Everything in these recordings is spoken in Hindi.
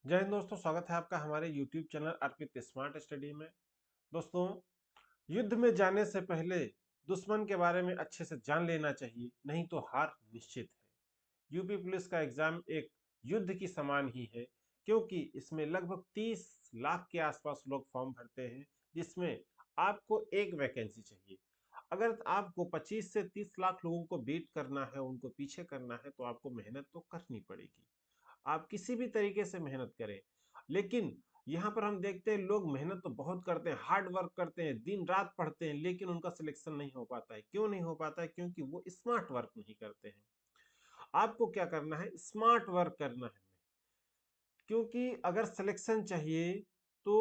जय हिंद दोस्तों, स्वागत है आपका हमारे YouTube चैनल अर्पित स्मार्ट स्टडी में। दोस्तों, युद्ध में जाने से पहले दुश्मन के बारे में अच्छे से जान लेना चाहिए, नहीं तो हार निश्चित है। यूपी पुलिस का एग्जाम एक युद्ध की समान ही है, क्योंकि इसमें लगभग 30 लाख के आसपास लोग फॉर्म भरते हैं, जिसमें आपको एक वैकेंसी चाहिए। अगर आपको 25 से 30 लाख लोगों को बीट करना है, उनको पीछे करना है, तो आपको मेहनत तो करनी पड़ेगी। आप किसी भी तरीके से मेहनत करें, लेकिन यहाँ पर हम देखते हैं लोग मेहनत तो बहुत करते हैं, हार्ड वर्क करते हैं, दिन रात पढ़ते हैं, लेकिन उनका सिलेक्शन नहीं हो पाता है। क्यों नहीं हो पाता है? क्योंकि वो स्मार्ट वर्क नहीं करते हैं। आपको क्या करना है? स्मार्ट वर्क करना है, क्योंकि अगर सिलेक्शन चाहिए तो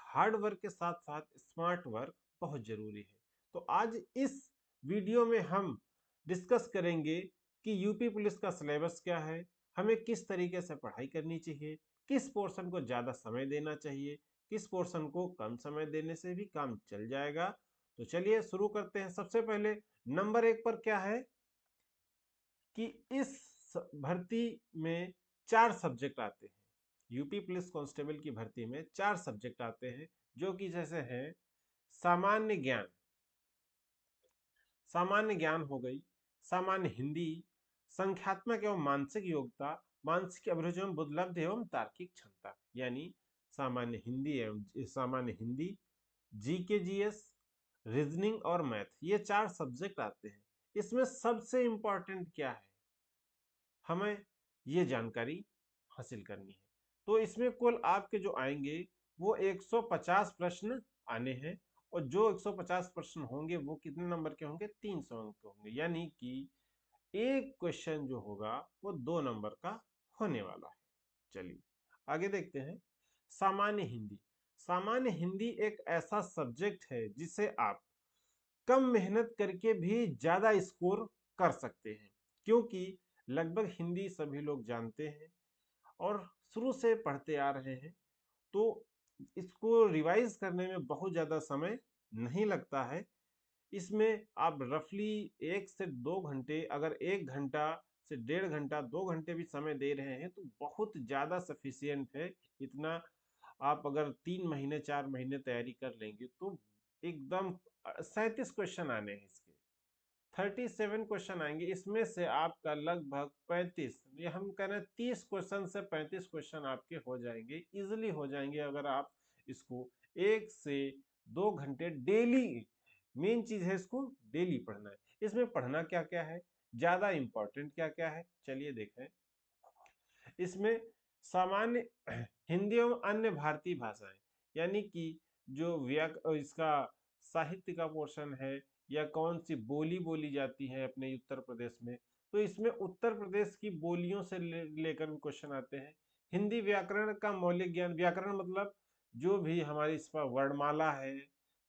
हार्ड वर्क के साथ साथ स्मार्ट वर्क बहुत जरूरी है। तो आज इस वीडियो में हम डिस्कस करेंगे कि यूपी पुलिस का सिलेबस क्या है, हमें किस तरीके से पढ़ाई करनी चाहिए, किस पोर्शन को ज्यादा समय देना चाहिए, किस पोर्शन को कम समय देने से भी काम चल जाएगा। तो चलिए शुरू करते हैं। सबसे पहले नंबर 1 पर क्या है कि इस भर्ती में 4 सब्जेक्ट आते हैं। यूपी पुलिस कांस्टेबल की भर्ती में 4 सब्जेक्ट आते हैं, जो कि जैसे हैं सामान्य ज्ञान, सामान्य ज्ञान हो गई, सामान्य हिंदी, संख्यात्मक एवं मानसिक योग्यता, मानसिक अभिरुचि एवं बुद्धिलब्धि एवं तार्किक क्षमता। यानी सामान्य हिंदी, जीके जीएस, रीजनिंग और मैथ, ये 4 सब्जेक्ट आते हैं। इसमें सबसे इंपॉर्टेंट क्या है, हमें ये जानकारी हासिल करनी है। तो इसमें कुल आपके जो आएंगे वो 150 प्रश्न आने हैं, और जो 150 प्रश्न होंगे वो कितने नंबर के होंगे? 300 अंक के होंगे। यानी कि एक क्वेश्चन जो होगा वो 2 नंबर का होने वाला है। चलिए आगे देखते हैं। सामान्य हिंदी, सामान्य हिंदी एक ऐसा सब्जेक्ट है जिसे आप कम मेहनत करके भी ज्यादा स्कोर कर सकते हैं, क्योंकि लगभग हिंदी सभी लोग जानते हैं और शुरू से पढ़ते आ रहे हैं। तो इसको रिवाइज करने में बहुत ज्यादा समय नहीं लगता है। इसमें आप रफली 1 से 2 घंटे, अगर 1 घंटा से 1.5 घंटा, 2 घंटे भी समय दे रहे हैं तो बहुत ज्यादा सफिशियंट है। इतना आप अगर 3 महीने 4 महीने तैयारी कर लेंगे तो एकदम 37 क्वेश्चन आने हैं इसके, 37 क्वेश्चन आएंगे। इसमें से आपका लगभग 35, ये हम कह रहे हैं 30 क्वेश्चन से 35 क्वेश्चन आपके हो जाएंगे, इजिली हो जाएंगे, अगर आप इसको 1 से 2 घंटे डेली, मेन चीज है इसको डेली पढ़ना है। इसमें पढ़ना क्या क्या है, ज्यादा इंपॉर्टेंट क्या क्या है, चलिए देखें। इसमें सामान्य हिंदी एवं अन्य भारतीय भाषाएं, यानी कि जो इसका साहित्य का पोर्शन है, या कौन सी बोली बोली जाती है अपने उत्तर प्रदेश में, तो इसमें उत्तर प्रदेश की बोलियों से लेकर भी क्वेश्चन आते हैं। हिंदी व्याकरण का मौलिक ज्ञान, व्याकरण मतलब जो भी हमारी इस पर वर्णमाला है,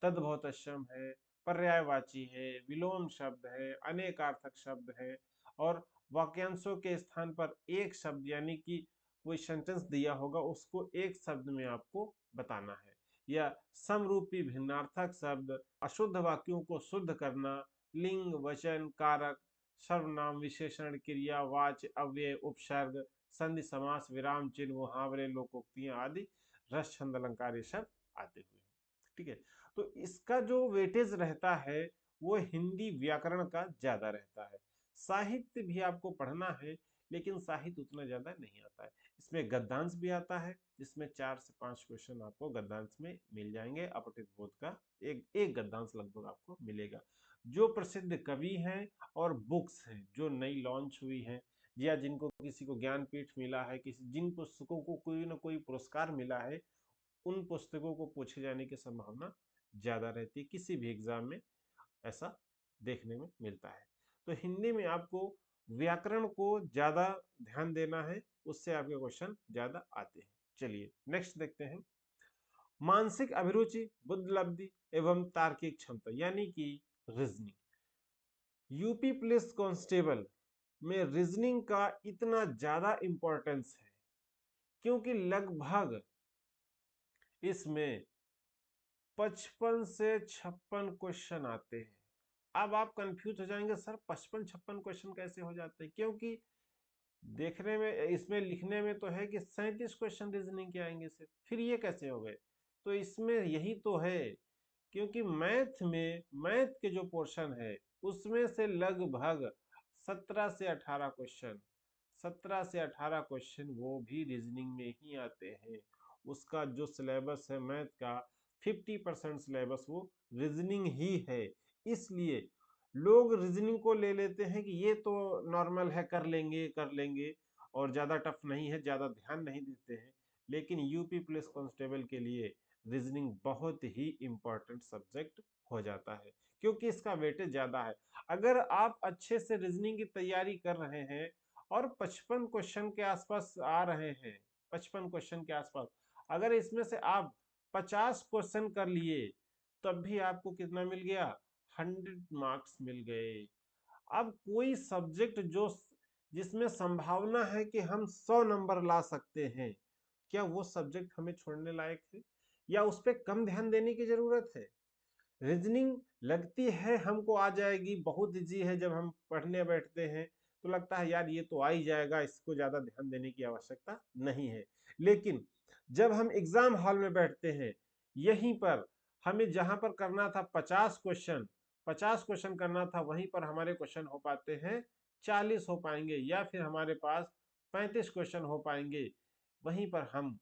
तद्भवतश्चम है, पर्यायवाची है, विलोम शब्द है, अनेकार्थक शब्द है, और वाक्यांशों के स्थान पर एक शब्द, यानी कि कोई सेंटेंस दिया होगा उसको एक शब्द में आपको बताना है, या समरूपी भिन्नार्थक शब्द, अशुद्ध वाक्यों को शुद्ध करना, लिंग वचन कारक सर्वनाम विशेषण क्रिया वाच्य अव्यय उपसर्ग संधि समास विराम चिन्ह मुहावरे लोकोक्तियां आदि रस छंद अलंकार ये सब आते हुए हैं। ठीक है, तो इसका जो वेटेज रहता है वो हिंदी व्याकरण का ज्यादा रहता है। साहित्य भी आपको पढ़ना है, लेकिन साहित्य उतना ज्यादा नहीं आता है। इसमें गद्यांश भी आता है, जिसमें 4 से 5 क्वेश्चन आपको गद्यांश में मिल जाएंगे। अपठित बोध का एक एक गद्यांश लगभग आपको मिलेगा। जो प्रसिद्ध कवि हैं और बुक्स हैं जो नई लॉन्च हुई हैं, या जिनको किसी को ज्ञानपीठ मिला है, किसी जिन पुस्तकों को कोई ना कोई पुरस्कार मिला है, उन पुस्तकों को पूछे जाने की संभावना ज्यादा रहती है। किसी भी एग्जाम में ऐसा देखने में मिलता है। तो हिंदी में आपको व्याकरण को ज्यादा ध्यान देना है, उससे आपके क्वेश्चन ज्यादा आते हैं। चलिए नेक्स्ट देखते हैं। मानसिक अभिरुचि, बुद्धिलब्धि एवं तार्किक क्षमता, यानी कि रीजनिंग। यूपी पुलिस कांस्टेबल में रीजनिंग का इतना ज्यादा इंपॉर्टेंस है, क्योंकि लगभग इसमें 55 से 56 क्वेश्चन आते हैं। अब आप कंफ्यूज हो जाएंगे, सर 55-56 क्वेश्चन कैसे हो जाते हैं? क्योंकि देखने में, इसमें लिखने में तो है कि 37 क्वेश्चन रीजनिंग के आएंगे सिर्फ, फिर ये कैसे हो गए? तो इसमें यही तो है, क्योंकि मैथ के जो पोर्शन है उसमें से लगभग 17 से 18 क्वेश्चन वो भी रीजनिंग में ही आते हैं। उसका जो सिलेबस है मैथ का, 50% सिलेबस वो रीजनिंग ही है। इसलिए लोग रीजनिंग को ले लेते हैं कि ये तो नॉर्मल है, कर लेंगे कर लेंगे, और ज्यादा टफ नहीं है, ज्यादा ध्यान नहीं देते हैं। लेकिन यूपी पुलिस कांस्टेबल के लिए रीजनिंग बहुत ही इंपॉर्टेंट सब्जेक्ट हो जाता है, क्योंकि इसका वेटेज ज्यादा है। अगर आप अच्छे से रीजनिंग की तैयारी कर रहे हैं और 55 क्वेश्चन के आसपास आ रहे हैं, 55 क्वेश्चन के आसपास, अगर इसमें से आप 50 क्वेश्चन कर लिए, तब भी आपको कितना मिल गया? 100 मार्क्स मिल गए। अब कोई सब्जेक्ट जो जिसमें संभावना है कि हम 100 नंबर ला सकते हैं, क्या वो सब्जेक्ट हमें छोड़ने लायक है, या उस पर कम ध्यान देने की जरूरत है? रीजनिंग लगती है हमको आ जाएगी, बहुत इजी है, जब हम पढ़ने बैठते हैं तो लगता है यार ये तो आ ही जाएगा, इसको ज्यादा ध्यान देने की आवश्यकता नहीं है। लेकिन जब हम एग्जाम हॉल में बैठते हैं, यहीं पर हमें जहां पर करना था 50 क्वेश्चन करना था, वहीं पर हमारे क्वेश्चन हो पाते हैं 40 हो पाएंगे, या फिर हमारे पास 35 क्वेश्चन हो पाएंगे। वहीं पर हम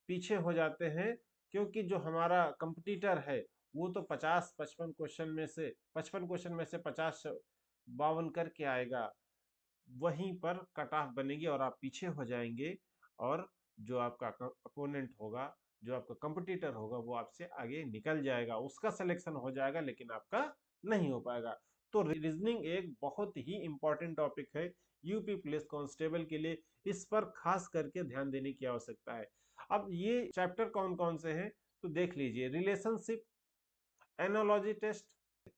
पीछे हो जाते हैं, क्योंकि जो हमारा कंपटीटर है वो तो 55 क्वेश्चन में से 50 52 करके आएगा। वहीं पर कट ऑफ बनेगी और आप पीछे हो जाएंगे, और जो आपका अपोनेंट होगा, जो आपका कंपटीटर होगा, वो आपसे आगे निकल जाएगा, उसका सिलेक्शन हो जाएगा, लेकिन आपका नहीं हो पाएगा। तो रीजनिंग एक बहुत ही इंपॉर्टेंट टॉपिक है यूपी पुलिस कांस्टेबल के लिए, इस पर खास करके ध्यान देने की आवश्यकता है। अब ये चैप्टर कौन कौन से हैं तो देख लीजिए। रिलेशनशिप, एनोलॉजी टेस्ट,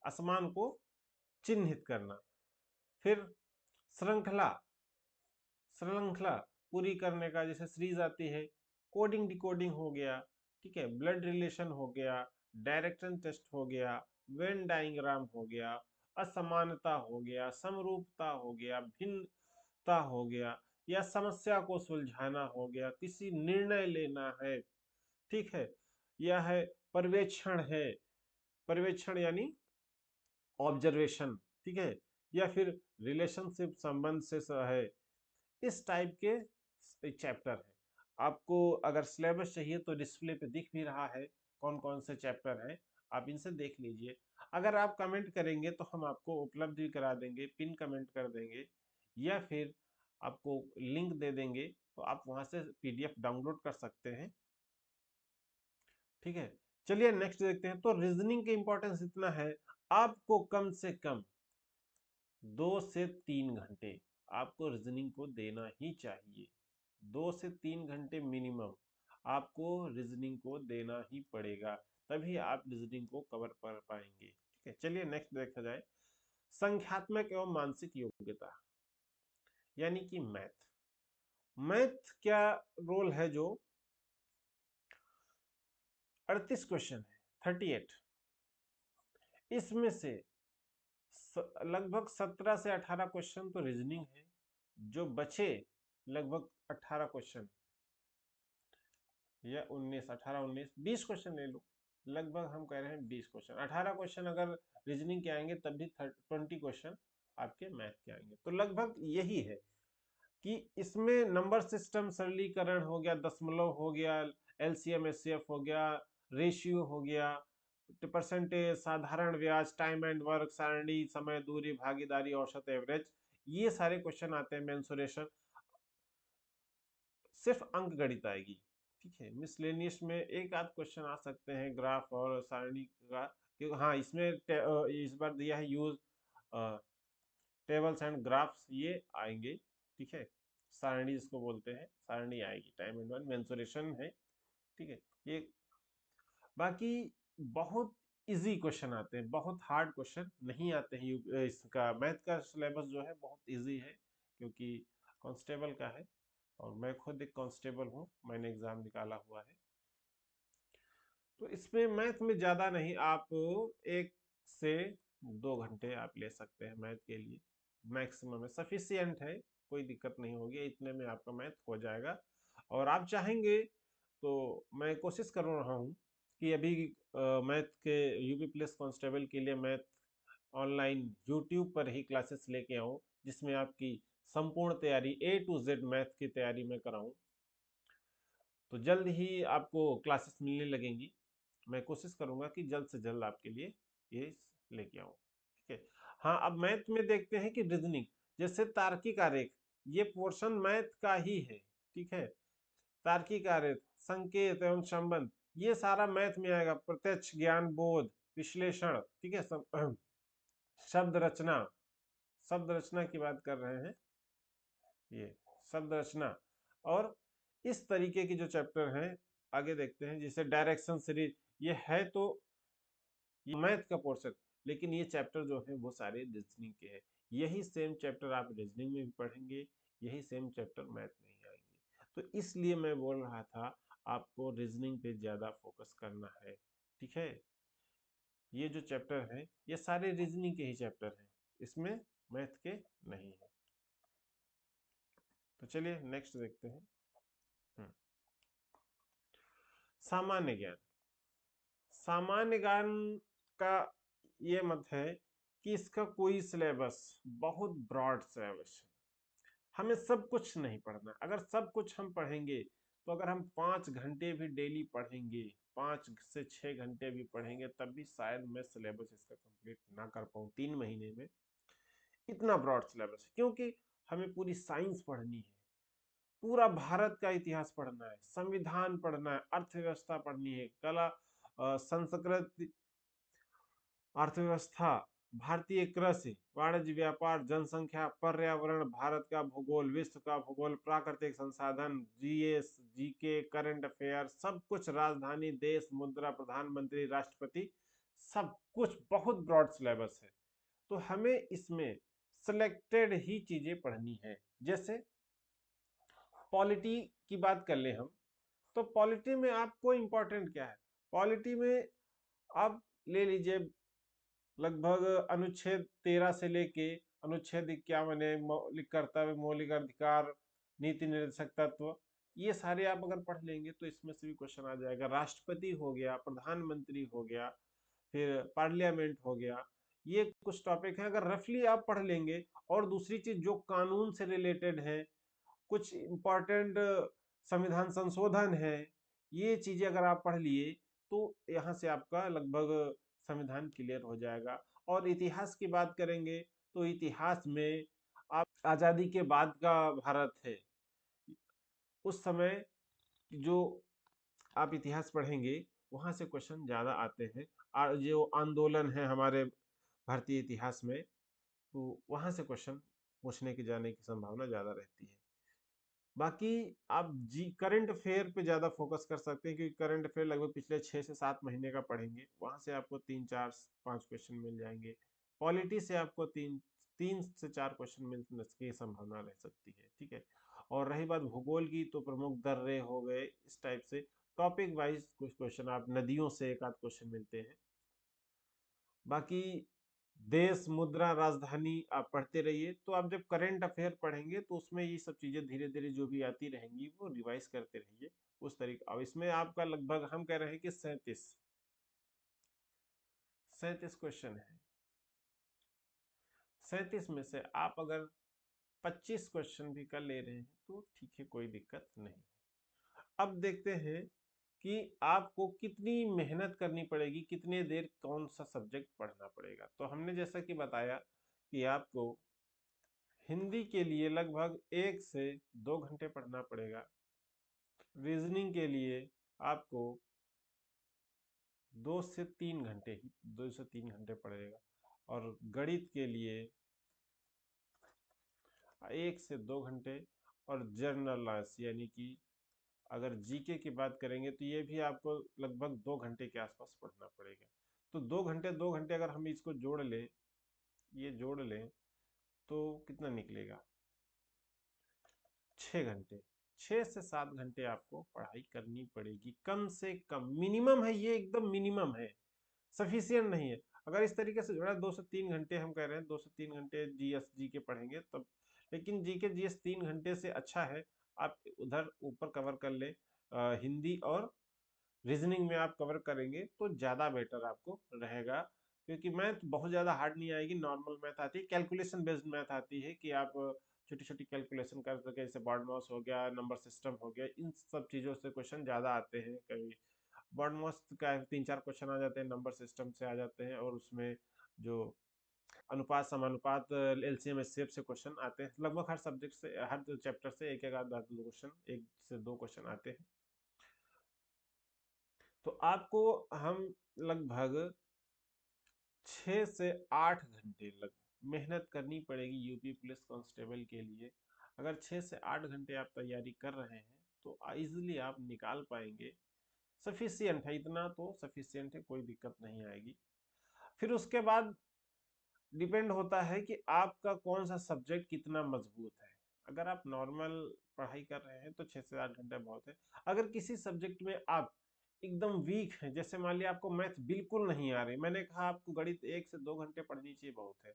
असमान को चिन्हित करना, फिर श्रृंखला, श्रृंखला पूरी करने का, जैसे सीरीज आती है, कोडिंग डिकोडिंग हो गया, ठीक है, ब्लड रिलेशन हो गया, डायरेक्शन टेस्ट हो गया, वेन डायग्राम हो गया, असमानता हो गया, समरूपता हो गया, भिन्नता हो गया, या समस्या को सुलझाना हो गया, किसी निर्णय लेना है, ठीक है, यह है पर्यवेक्षण है, पर्यवेक्षण यानी ऑब्जर्वेशन, ठीक है, या फिर रिलेशनशिप संबंध से है। इस टाइप के चैप्टर है। आपको अगर सिलेबस चाहिए तो डिस्प्ले पे दिख भी रहा है कौन कौन से चैप्टर हैं, आप इनसे देख लीजिए। अगर आप कमेंट करेंगे तो हम आपको उपलब्ध भी करा देंगे, पिन कमेंट कर देंगे, या फिर आपको लिंक दे देंगे, तो आप वहां से पीडीएफ डाउनलोड कर सकते हैं, ठीक है। चलिए नेक्स्ट देखते हैं। तो रीजनिंग की इंपॉर्टेंस इतना है, आपको कम से कम 2 से 3 घंटे आपको रीजनिंग को देना ही चाहिए। 2 से 3 घंटे मिनिमम आपको रीजनिंग को देना ही पड़ेगा, तभी आप रीजनिंग को कवर कर पाएंगे, ठीक है। चलिए नेक्स्ट देखा जाए। संख्यात्मक एवं मानसिक योग्यता, यानी कि मैथ। मैथ क्या रोल है? जो 38 क्वेश्चन है, 38, इसमें से लगभग 17 से 18 क्वेश्चन तो रीजनिंग है, जो बचे लगभग 18 क्वेश्चन, या 19, 18 19 20 क्वेश्चन ले लो, लगभग हम कह रहे हैं 20 क्वेश्चन। 18 क्वेश्चन अगर रीजनिंग के आएंगे तब भी 20 क्वेश्चन आपके मैथ के आएंगे। तो लगभग यही है कि इसमें नंबर सिस्टम सरलीकरण हो गया, दशमलव हो गया, एलसीएम एचसीएफ हो गया, रेशियो हो गया, परसेंटेज, साधारण ब्याज, टाइम एंड वर्क, सारणी, समय, दूरी, भागीदारी, औसत, एवरेज, ये सारे क्वेश्चन आते हैं। मेंसुरेशन, सिर्फ अंक गणित आएगी, ठीक है। मिसलेनियस में एक आध क्वेश्चन आ सकते हैं ग्राफ और सारणी का, क्योंकि हाँ इसमें इस बार दिया है यूज टेबल्स एंड ग्राफ्स, ये आएंगे, ठीक है। सारणी जिसको बोलते हैं, सारणी आएगी, टाइम एंड वन, मेंसुरेशन है, ठीक है। ये बाकी बहुत इजी क्वेश्चन आते हैं, बहुत हार्ड क्वेश्चन नहीं आते हैं। इसका मैथ का सिलेबस जो है बहुत इजी है, क्योंकि कांस्टेबल का है, और मैं खुद एक कांस्टेबल हूँ, मैंने एग्जाम निकाला हुआ है। तो इसमें मैथ में ज्यादा नहीं, आप 1 से 2 घंटे आप ले सकते हैं मैथ के लिए, मैक्सिमम है, सफिशियंट है। कोई दिक्कत नहीं होगी, इतने में आपका मैथ हो जाएगा। और आप चाहेंगे तो मैं कोशिश कर रहा हूँ कि अभी मैथ के यूपी पुलिस कांस्टेबल के लिए मैथ ऑनलाइन यूट्यूब पर ही क्लासेस लेके आऊँ, जिसमें आपकी संपूर्ण तैयारी A to Z मैथ की तैयारी में कराऊँ। तो जल्द ही आपको क्लासेस मिलने लगेंगी। मैं कोशिश करूंगा कि जल्द से जल्द आपके लिए ये लेके आऊं, ठीक है। हाँ, अब मैथ में देखते हैं कि रीजनिंग, जैसे तार्किक आरेख, ये पोर्शन मैथ का ही है, ठीक है। तार्किक आरेख, संकेत एवं संबंध, ये सारा मैथ में आएगा। प्रत्यक्ष ज्ञान बोध, विश्लेषण, ठीक है। शब्द रचना, शब्द रचना की बात कर रहे हैं, ये शब्द रचना। और इस तरीके की जो चैप्टर हैं आगे देखते हैं, जैसे डायरेक्शन सीरीज, ये है तो ये मैथ का पोर्शन, लेकिन ये चैप्टर जो है वो सारे रीजनिंग के हैं। यही सेम चैप्टर आप रीजनिंग में भी पढ़ेंगे, यही सेम चैप्टर मैथ में ही आएंगे। तो इसलिए मैं बोल रहा था आपको रीजनिंग पे ज्यादा फोकस करना है, ठीक है। ये जो चैप्टर है ये सारे रीजनिंग के ही चैप्टर हैं, इसमें मैथ के नहीं है। तो चलिए नेक्स्ट देखते हैं। हम्म, सामान्य ज्ञान। सामान्य ज्ञान का ये मत है कि इसका कोई सिलेबस, बहुत ब्रॉड सिलेबस है, हमें सब कुछ नहीं पढ़ना। अगर सब कुछ हम पढ़ेंगे तो अगर हम 5 घंटे भी डेली पढ़ेंगे, 5 से 6 घंटे भी पढ़ेंगे, तब भी शायद मैं सिलेबस इसका कंप्लीट ना कर पाऊँ 3 महीने में। इतना ब्रॉड सिलेबस है, क्योंकि हमें पूरी साइंस पढ़नी है, पूरा भारत का इतिहास पढ़ना है, संविधान पढ़ना है, अर्थव्यवस्था पढ़नी है, कला, संस्कृत, अर्थव्यवस्था, भारतीय कृषि, वाणिज्य व्यापार, जनसंख्या, पर्यावरण, भारत का भूगोल, विश्व का भूगोल, प्राकृतिक संसाधन, जीएस, जीके, करंट अफेयर, सब कुछ, राजधानी, देश, मुद्रा, प्रधानमंत्री, राष्ट्रपति, सब कुछ। बहुत ब्रॉड सिलेबस है, तो हमें इसमें सिलेक्टेड ही चीजें पढ़नी है। जैसे पॉलिटी की बात कर ले हम, तो पॉलिटी में आपको इंपॉर्टेंट क्या है? पॉलिटी में आप ले लीजिए लगभग अनुच्छेद 13 से लेके अनुच्छेद 51 है, मौलिक कर्तव्य, मौलिक अधिकार, नीति निर्देशक तत्व, ये सारे आप अगर पढ़ लेंगे तो इसमें से भी क्वेश्चन आ जाएगा। राष्ट्रपति हो गया, प्रधानमंत्री हो गया, फिर पार्लियामेंट हो गया, ये कुछ टॉपिक है अगर रफली आप पढ़ लेंगे। और दूसरी चीज जो कानून से रिलेटेड है, कुछ इंपॉर्टेंट संविधान संशोधन है, ये चीजें अगर आप पढ़ लिए तो यहाँ से आपका लगभग संविधान क्लियर हो जाएगा। और इतिहास की बात करेंगे तो इतिहास में आप आजादी के बाद का भारत है, उस समय जो आप इतिहास पढ़ेंगे वहां से क्वेश्चन ज्यादा आते हैं। और जो आंदोलन है हमारे भारतीय इतिहास में, तो वहां से क्वेश्चन पूछने की जाने की संभावना ज्यादा रहती है। बाकी आप जी करंट अफेयर पे ज्यादा फोकस कर सकते हैं, क्योंकि करंट अफेयर लगभग पिछले 6 से 7 महीने का पढ़ेंगे, वहां से आपको 3 4 5 क्वेश्चन मिल जाएंगे। पॉलिटी से आपको 3 3 से 4 क्वेश्चन मिलने की संभावना रह सकती है, ठीक है। और रही बात भूगोल की, तो प्रमुख दर्रे हो गए, इस टाइप से टॉपिक वाइज कुछ क्वेश्चन, आप नदियों से एक आध क्वेश्चन मिलते हैं। बाकी देश, मुद्रा, राजधानी आप पढ़ते रहिए। तो आप जब करंट अफेयर पढ़ेंगे तो उसमें ये सब चीजें धीरे धीरे जो भी आती रहेंगी वो रिवाइज करते रहिए उस तरीके। अब इसमें आपका लगभग हम कह रहे हैं कि 37 क्वेश्चन है। 37 में से आप अगर 25 क्वेश्चन भी कर ले रहे हैं तो ठीक है, कोई दिक्कत नहीं। अब देखते हैं कि आपको कितनी मेहनत करनी पड़ेगी, कितने देर कौन सा सब्जेक्ट पढ़ना पड़ेगा। तो हमने जैसा कि बताया कि आपको हिंदी के लिए लगभग 1 से 2 घंटे पढ़ना पड़ेगा। रीजनिंग के लिए आपको 2 से 3 घंटे ही 2 से 3 घंटे पड़ेगा। और गणित के लिए 1 से 2 घंटे। और जनरल नॉलेज यानी कि अगर जीके की बात करेंगे तो ये भी आपको लगभग 2 घंटे के आसपास पढ़ना पड़ेगा। तो 2 घंटे अगर हम इसको जोड़ लें, ये जोड़ लें, तो कितना निकलेगा? 6 घंटे। 6 से 7 घंटे आपको पढ़ाई करनी पड़ेगी कम से कम, मिनिमम है ये, एकदम मिनिमम है, सफिशियंट नहीं है। अगर इस तरीके से जोड़ा 2 से 3 घंटे हम कह रहे हैं, 2 से 3 घंटे जीएस जी के पढ़ेंगे तब लेकिन जीके जीएस 3 घंटे से अच्छा है आप उधर ऊपर कवर कर ले, हिंदी और रीजनिंग में आप कवर करेंगे तो ज़्यादा बेटर आपको रहेगा, क्योंकि मैथ बहुत ज़्यादा हार्ड नहीं आएगी, नॉर्मल मैथ आती है, कैलकुलेशन बेस्ड मैथ आती है कि आप छोटी छोटी कैलकुलेशन कर सके, जैसे बॉडमॉस हो गया, नंबर सिस्टम हो गया, इन सब चीज़ों से क्वेश्चन ज़्यादा आते हैं। कभी बॉडमॉस का 3-4 क्वेश्चन आ जाते हैं, नंबर सिस्टम से आ जाते हैं, और उसमें जो अनुपात समानुपात एलसीएम एचसीएफ से क्वेश्चन आते हैं। लगभग हर सब्जेक्ट से, हर चैप्टर से एक एक आध क्वेश्चन, 1 से 2 क्वेश्चन आते हैं। तो आपको हम लगभग 6 से 8 घंटे लग मेहनत करनी पड़ेगी यूपी पुलिस कांस्टेबल के लिए। अगर 6 से 8 घंटे आप तैयारी कर रहे हैं तो इजिली आप निकाल पाएंगे। सफिशियंट है, इतना तो सफिशियंट है, कोई दिक्कत नहीं आएगी। फिर उसके बाद डिपेंड होता है कि आपका कौन सा सब्जेक्ट कितना मजबूत है। अगर आप नॉर्मल पढ़ाई कर रहे हैं तो 6 से 8 घंटे बहुत है। अगर किसी सब्जेक्ट में आप एकदम वीक हैं, जैसे मान लिया आपको मैथ बिल्कुल नहीं आ रही, मैंने कहा आपको गणित 1 से 2 घंटे पढ़नी चाहिए, बहुत है।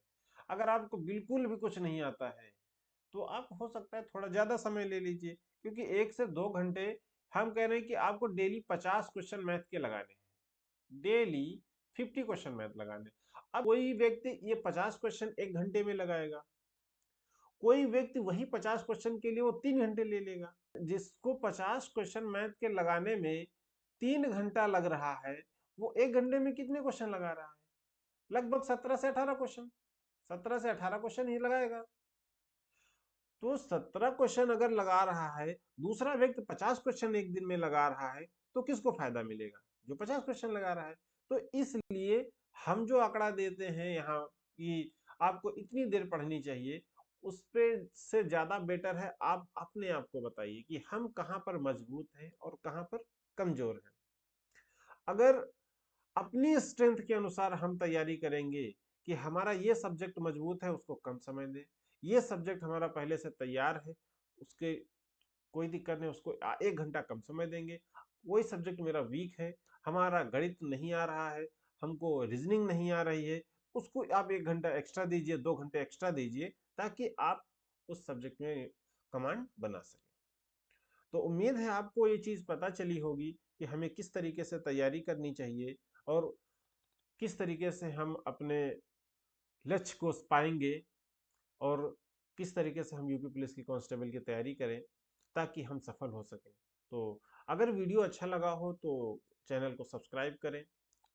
अगर आपको बिल्कुल भी कुछ नहीं आता है तो आप हो सकता है थोड़ा ज्यादा समय ले लीजिए, क्योंकि 1 से 2 घंटे हम कह रहे हैं कि आपको डेली 50 क्वेश्चन मैथ के लगाने हैं, डेली 50 क्वेश्चन मैथ लगाने। अब कोई व्यक्ति ये 50 क्वेश्चन 1 घंटे में लगाएगा, कोई व्यक्ति वही 50 क्वेश्चन के लिए वो 3 घंटे ले लेगा। जिसको 50 क्वेश्चन मैथ के लगाने में 3 घंटा लग रहा है, वो 1 घंटे में कितने क्वेश्चन लगा रहा है? लगभग 17 से 18 क्वेश्चन, 17 से 18 क्वेश्चन ही लगाएगा। तो 17 क्वेश्चन अगर लगा रहा है, दूसरा व्यक्ति 50 क्वेश्चन एक दिन में लगा रहा है, तो किसको फायदा मिलेगा? जो 50 क्वेश्चन लगा रहा है। तो इसलिए हम जो आंकड़ा देते हैं यहाँ कि आपको इतनी देर पढ़नी चाहिए, उस पे से ज्यादा बेटर है आप अपने आप को बताइए कि हम कहाँ पर मजबूत हैं और कहाँ पर कमजोर हैं। अगर अपनी स्ट्रेंथ के अनुसार हम तैयारी करेंगे कि हमारा ये सब्जेक्ट मजबूत है, उसको कम समय दें, ये सब्जेक्ट हमारा पहले से तैयार है, उसके कोई दिक्कत नहीं, उसको 1 घंटा कम समय देंगे। वही सब्जेक्ट मेरा वीक है, हमारा गणित नहीं आ रहा है, हमको रीजनिंग नहीं आ रही है, उसको आप 1 घंटा एक्स्ट्रा दीजिए, 2 घंटे एक्स्ट्रा दीजिए, ताकि आप उस सब्जेक्ट में कमांड बना सकें। तो उम्मीद है आपको ये चीज पता चली होगी कि हमें किस तरीके से तैयारी करनी चाहिए और किस तरीके से हम अपने लक्ष्य को पाएंगे, और किस तरीके से हम यूपी पुलिस की कांस्टेबल की तैयारी करें ताकि हम सफल हो सकें। तो अगर वीडियो अच्छा लगा हो तो चैनल को सब्सक्राइब करें,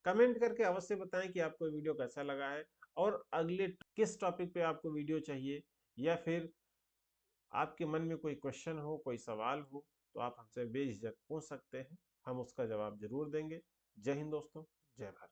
कमेंट करके अवश्य बताएं कि आपको वीडियो कैसा लगा है, और अगले किस टॉपिक पे आपको वीडियो चाहिए, या फिर आपके मन में कोई क्वेश्चन हो, कोई सवाल हो, तो आप हमसे बेझिझक पूछ सकते हैं, हम उसका जवाब जरूर देंगे। जय हिंद दोस्तों, जय भारत।